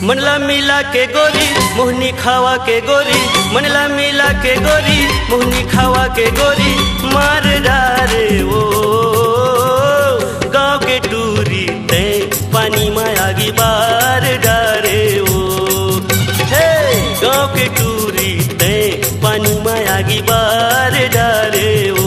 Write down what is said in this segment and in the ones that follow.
मनला मिला के गोरी मोहनी खावा के गोरी, मनला मिला के गोरी मोहनी खावा के गोरी, मार डारे वो गाँव के टूरी ते पानी मायागी बार डारे वो, हे गाँव के टूरी ते पानी मायागी बार डारे वो।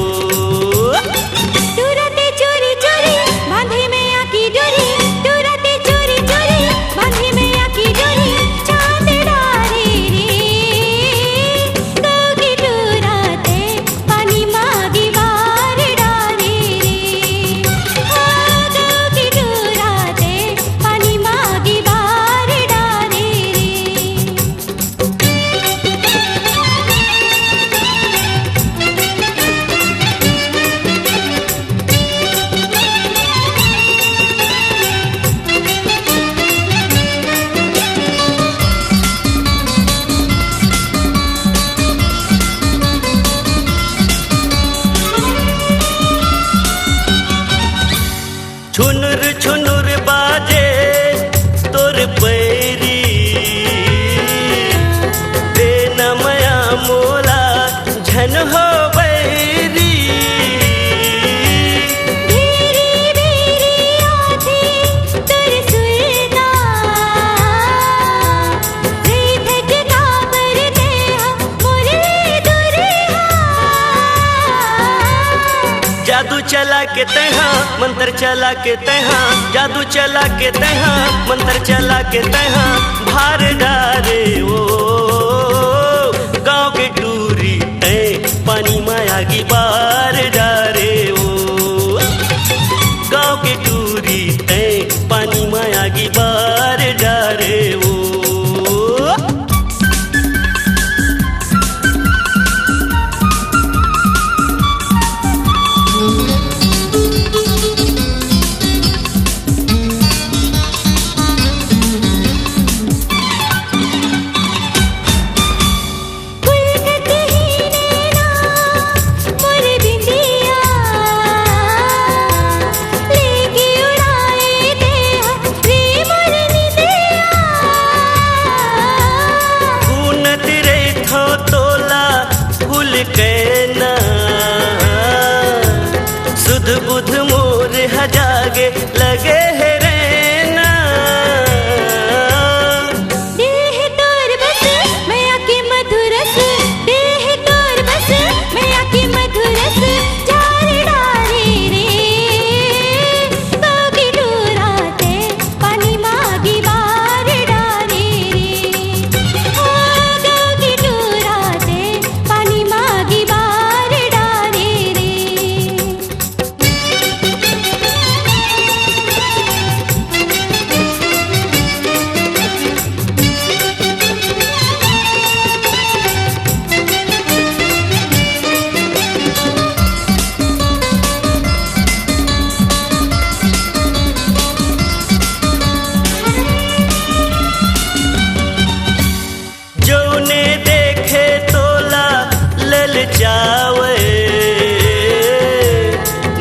छुनुर छुनुर बाजे तोर पैरी, दे नमया मोला झन हो बैरी। बेरी बेरी आधी तोर सुरदा, रे धक काबर दे मोरे दुरहा। जादू चला के तहा मंत्र चला के तहा, जादू चला के तहा मंत्र चला के तहा, भार डारे वो गाँव के टूरी ते पानी मायागी बार डारे वो, गाँव के टूरी ते पानी मायागी बार डारे वो। सुध बुध मोर हजागे लगे है रेना, देह तोर बस मैं आके मधुरस, देह तोर बस मैं आके मधुरस, चार डारे रे गाँव की डोराते पानी मागी बार डारे रे, गाँव की डोराते पानी मागी बार डारे रे। जौने देखे तोला ललचावे,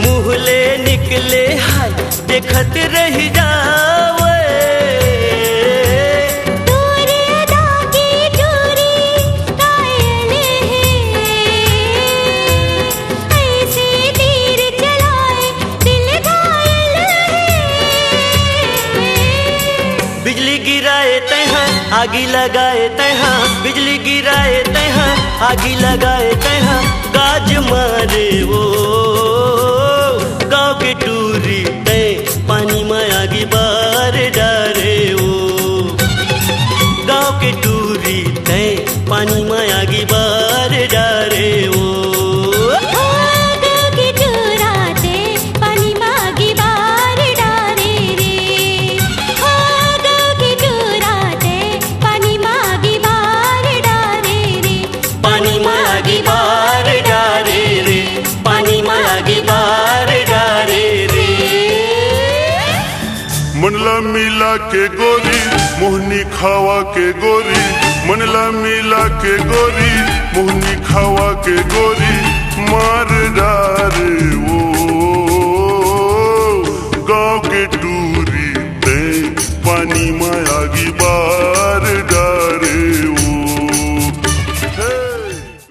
मुहले निकले हाय देखत रह जावे। तोरे अदा की चोरी कायल है, ऐसे तीर चलाए दिल घायल है। बिजली गिराए तहाँ आगी लगाए तहाँ, बिजली गिराए तहाँ आगी लगाए तहाँ, गाज मारे वो गाँव के टूरी ते पानी मायागी बार डारे वो, गाँव के टूरी ते पानी मायागी बार डारे वो। गाँव की डोराते पानी मागी बार डारे रे, गाँव की डोराते पानी मागी बार मनला मिला के गोरी मोहनी खावा के गोरी, मनला मिला के गोरी मोहनी खावा के गोरी, मार डारे वो गाँव के टूरी ते पानी